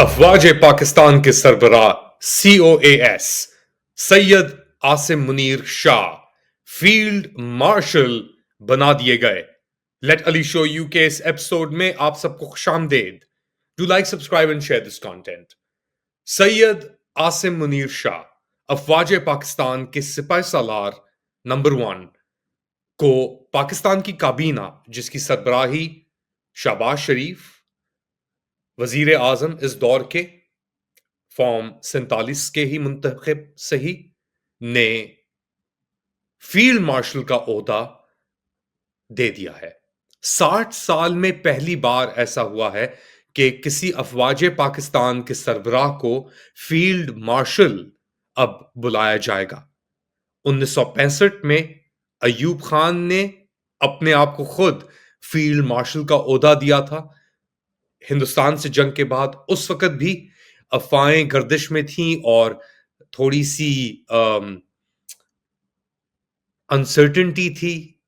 अफवाज पाकिस्तान के सरबराह COAS Syed Asim Munir Shah field martial बना दिए गए। लेट अली शो यू के इस एपिसोड में आप सबको खुशामदेद। Do like, subscribe and share this content. Syed Asim Munir Shah अफवाज पाकिस्तान के सिपाही सालार नंबर 1 को पाकिस्तान की काबीना, जिसकी सरबराही शहबाज शरीफ वजीर आजम इस दौर के फॉर्म 47 के ही मुंतखब सही, ने फील्ड मार्शल का ओहदा दे दिया है। 60 साल में पहली बार ऐसा हुआ है कि किसी अफवाज पाकिस्तान के सरबराह को फील्ड मार्शल अब बुलाया जाएगा। 1965 में अयूब खान ने अपने आप को खुद फील्ड मार्शल का ओहदा दिया था। हिंदुस्तान से जंग के बाद उस वक्त भी अफवाहें गर्दिश में थीं और थोड़ी सी अनसर्टेनिटी थी,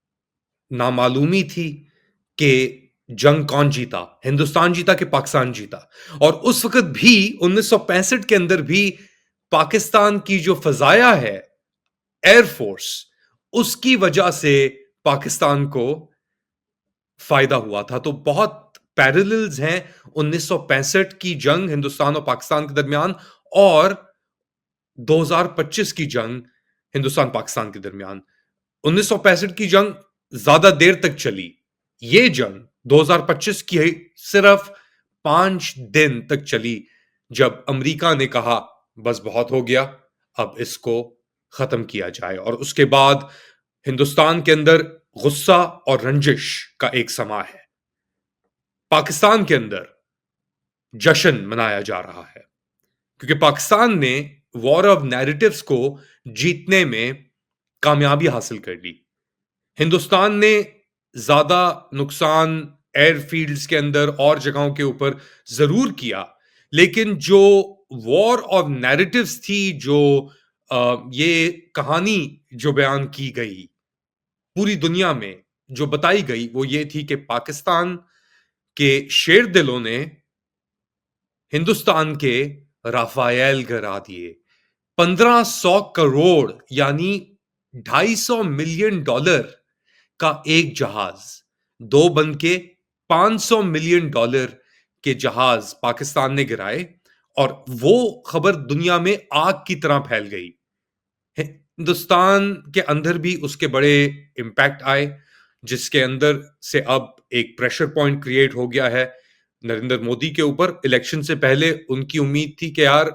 नामालूमी थी कि जंग कौन जीता, हिंदुस्तान जीता कि पाकिस्तान जीता। और उस वक्त भी 1965 के अंदर भी पाकिस्तान की जो फजाया है, एयरफोर्स, उसकी वजह से पाकिस्तान को फायदा हुआ था। तो बहुत पैरेलल्स हैं 1965 की जंग हिंदुस्तान और पाकिस्तान के दरमियान और 2025 की जंग हिंदुस्तान पाकिस्तान के दरमियान। 1965 की जंग ज्यादा देर तक चली, ये जंग 2025 की सिर्फ 5 दिन तक चली, जब अमेरिका ने कहा बस बहुत हो गया, अब इसको खत्म किया जाए। और उसके बाद हिंदुस्तान के अंदर गुस्सा और रंजिश का एक समा है। पाकिस्तान के अंदर जश्न मनाया जा रहा है क्योंकि पाकिस्तान ने वॉर ऑफ नैरेटिव्स को जीतने में कामयाबी हासिल कर ली। हिंदुस्तान ने ज्यादा नुकसान एयरफील्ड्स के अंदर और जगहों के ऊपर जरूर किया, लेकिन जो वॉर ऑफ नैरेटिव्स थी, जो ये कहानी जो बयान की गई पूरी दुनिया में, जो बताई गई, वो ये थी कि पाकिस्तान के शेर दिलों ने हिंदुस्तान के राफेल गिरा दिए। 1500 करोड़ यानी $250 मिलियन का एक जहाज, दो बन के $500 मिलियन के जहाज पाकिस्तान ने गिराए और वो खबर दुनिया में आग की तरह फैल गई। हिंदुस्तान के अंदर भी उसके बड़े इंपैक्ट आए, जिसके अंदर से अब एक प्रेशर पॉइंट क्रिएट हो गया है नरेंद्र मोदी के ऊपर। इलेक्शन से पहले उनकी उम्मीद थी कि यार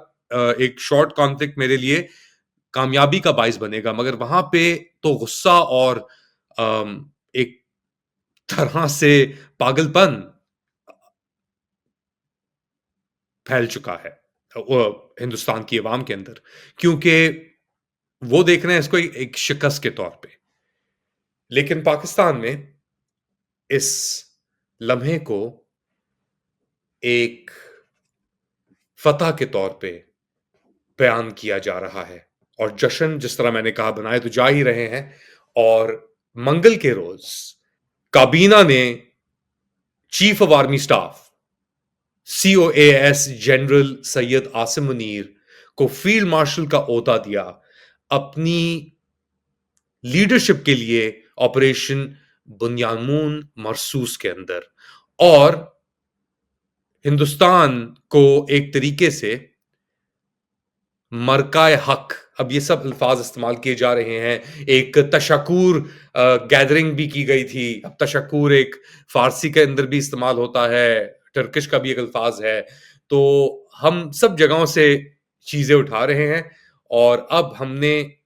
एक शॉर्ट कॉन्फ्लिक्ट मेरे लिए कामयाबी का बाइस बनेगा, मगर वहां पे तो गुस्सा और एक तरह से पागलपन फैल चुका है हिंदुस्तान की आवाम के अंदर, क्योंकि वो देख रहे हैं इसको एक शिकस्त के तौर पे। लेकिन पाकिस्तान में इस लम्हे को एक फतह के तौर पे बयान किया जा रहा है और जश्न, जिस तरह मैंने कहा, बनाए तो जा ही रहे हैं। और मंगल के रोज काबीना ने chief of army staff COAS general Syed Asim Munir को फील्ड मार्शल का ओहदा दिया अपनी लीडरशिप के लिए ऑपरेशन बुनियानमून मरसूस के अंदर। और हिंदुस्तान को एक तरीके से मरकाए हक, अब ये सब अल्फाज इस्तेमाल किए जा रहे हैं। एक तशक्कुर गैदरिंग भी की गई थी। अब तशक्कुर एक फारसी के अंदर भी इस्तेमाल होता है, टर्किश का भी एक अल्फाज है। तो हम सब जगहों से चीजें उठा रहे हैं और अब हमने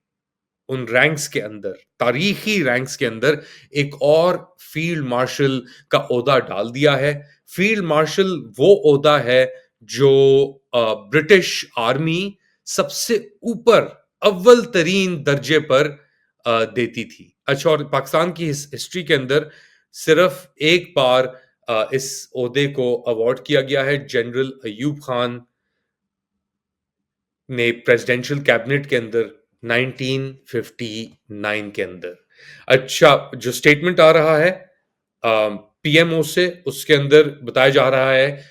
उन रैंक्स के अंदर, तारीखी रैंक्स के अंदर, एक और फील्ड मार्शल का ओहदा डाल दिया है। फील्ड मार्शल वो ओहदा है जो ब्रिटिश आर्मी सबसे ऊपर अव्वल तरीन दर्जे पर देती थी। अच्छा, और पाकिस्तान की हिस्ट्री के अंदर सिर्फ एक बार इस ओहदे को अवार्ड किया गया है। जनरल अयूब खान ने प्रेसिडेंशियल कैबिनेट के अंदर 1959 के अंदर। अच्छा, जो स्टेटमेंट आ रहा है PMO से, उसके अंदर बताया जा रहा है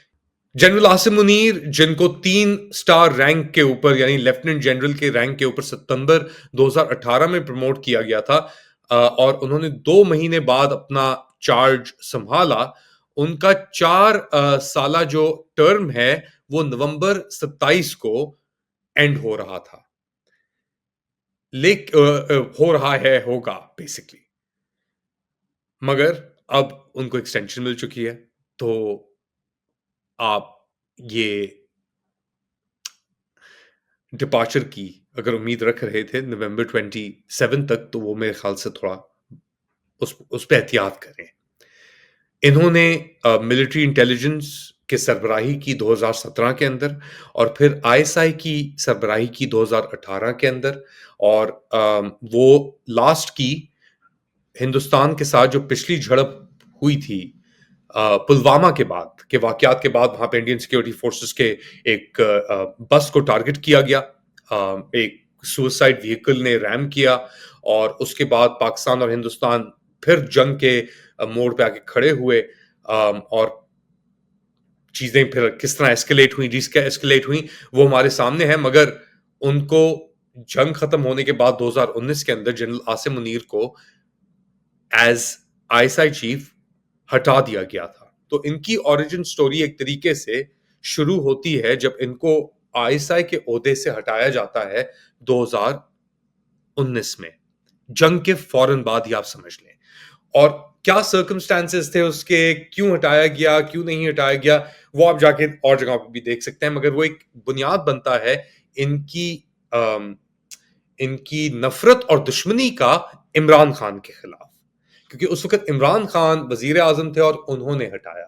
जनरल आसिम मुनीर, जिनको 3 स्टार रैंक के ऊपर यानी लेफ्टिनेंट जनरल के रैंक के ऊपर सितंबर 2018 में प्रमोट किया गया था, और उन्होंने 2 महीने बाद अपना चार्ज संभाला। उनका 4 साला जो टर्म है वो नवंबर 27 को एंड हो रहा था। हो रहा है, होगा बेसिकली। मगर अब उनको एक्सटेंशन मिल चुकी है, तो आप ये डिपार्चर की अगर उम्मीद रख रहे थे नवंबर 27 तक, तो वो मेरे ख्याल से थोड़ा उस पे एहतियात करें। इन्होंने मिलिट्री इंटेलिजेंस के सरबराही की 2017 के अंदर, और फिर आईएसआई की सरबराही की 2018 के अंदर, और वो लास्ट की हिंदुस्तान के साथ जो पिछली झड़प हुई थी पुलवामा के बाद के वाकयात के बाद, वहां पे इंडियन सिक्योरिटी फोर्सेस के एक बस को टारगेट किया गया, एक सुसाइड व्हीकल ने रैम किया, और उसके बाद पाकिस्तान और हिंदुस्तान फिर जंग के मोड़ पे आके खड़े हुए, और चीजें फिर किस तरह एस्केलेट हुई, एस्केलेट हुई, वो हमारे सामने है। मगर उनको जंग खत्म होने के बाद 2019 के अंदर जनरल आसिम मुनीर को एज आईएसआई चीफ हटा दिया गया था। तो इनकी ओरिजिन स्टोरी एक तरीके से शुरू होती है जब इनको आईएसआई के ओहदे से हटाया जाता है 2019 में, जंग के फौरन बाद ही आप समझ लें। और क्या सर्कमस्टांसेस थे उसके, क्यों हटाया गया, क्यों नहीं हटाया गया, वो आप जाके और जगह पे भी देख सकते हैं। मगर वो एक बुनियाद बनता है इनकी इनकी नफरत और दुश्मनी का इमरान खान के खिलाफ, क्योंकि उस वक्त इमरान खान वजीर आजम थे और उन्होंने हटाया।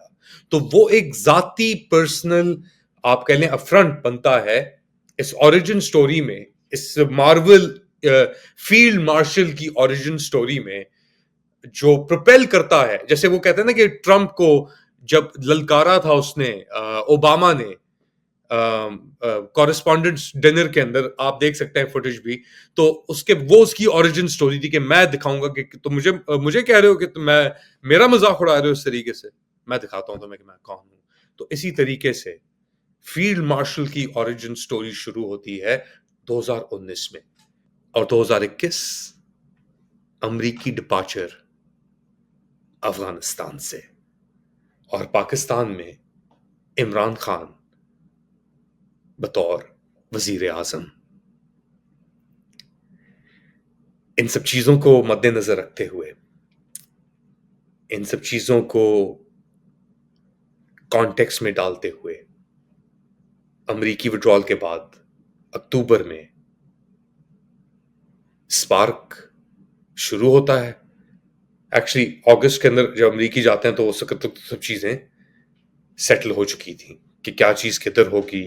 तो वो एक जाती पर्सनल आप कह लें अफरंट बनता है इस ओरिजिन स्टोरी में, इस मार्वल फील्ड मार्शल की ओरिजिन स्टोरी में, जो प्रोपेल करता है। जैसे वो कहते हैं ना कि ट्रंप को जब ललकारा था उसने ओबामा ने कॉरेस्पॉन्डेंट्स डिनर के अंदर, आप देख सकते हैं फुटेज भी, तो उसकी ओरिजिन स्टोरी थी कि मैं दिखाऊंगा कि तुम मुझे कह रहे हो कि मैं मेरा मजाक उड़ा रहे हो, इस तरीके से मैं दिखाता हूं तुम्हें कि मैं कौन हूं। तो इसी तरीके से फील्ड मार्शल की ओरिजिन स्टोरी शुरू होती है 2019 में, और 2021 अमरीकी डिपार्चर अफगानिस्तान से, और पाकिस्तान में इमरान खान बतौर वजीर आजम। इन सब चीजों को मद्देनजर रखते हुए, इन सब चीजों को कॉन्टेक्स्ट में डालते हुए, अमरीकी विड्रॉल के बाद अक्टूबर में स्पार्क शुरू होता है। एक्चुअली अगस्त के अंदर जब अमरीकी जाते हैं तो उस वक्त तो सब चीजें सेटल हो चुकी थी कि क्या चीज किधर होगी,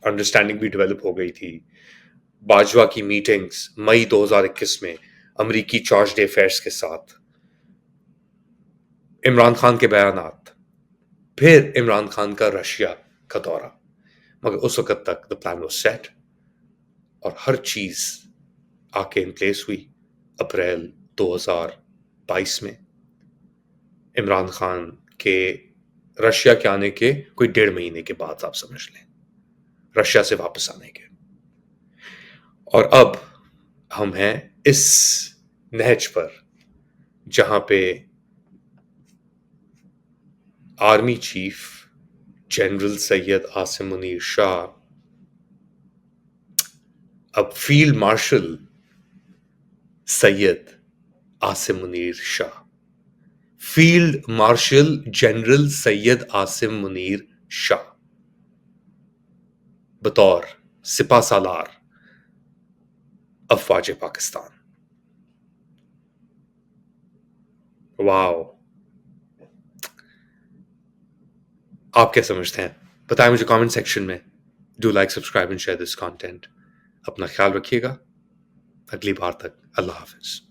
अंडरस्टैंडिंग भी डेवलप हो गई थी। बाजवा की मीटिंग्स मई 2021 में अमरीकी चार्ज डे अफेयर्स के साथ, इमरान खान के बयानात, फिर इमरान खान का रशिया का दौरा। मगर उस वक्त तक द प्लान वाज सेट और हर चीज आके इन प्लेस हुई अप्रैल 2022 में, इमरान खान के रशिया के आने के कोई 1.5 महीने के बाद, आप समझ लें, रशिया से वापस आने के। और अब हम हैं इस नहज पर जहां पे army chief general Syed Asim Munir Shah अब field marshal Syed Asim Munir Shah, field marshal general Syed Asim Munir Shah बतौर सिपा सालार अफवाज पाकिस्तान। वाओ, आप क्या समझते हैं? बताएं मुझे कमेंट सेक्शन में। Do like, subscribe and share this content. अपना ख्याल रखिएगा। अगली बार तक अल्लाह हाफिज।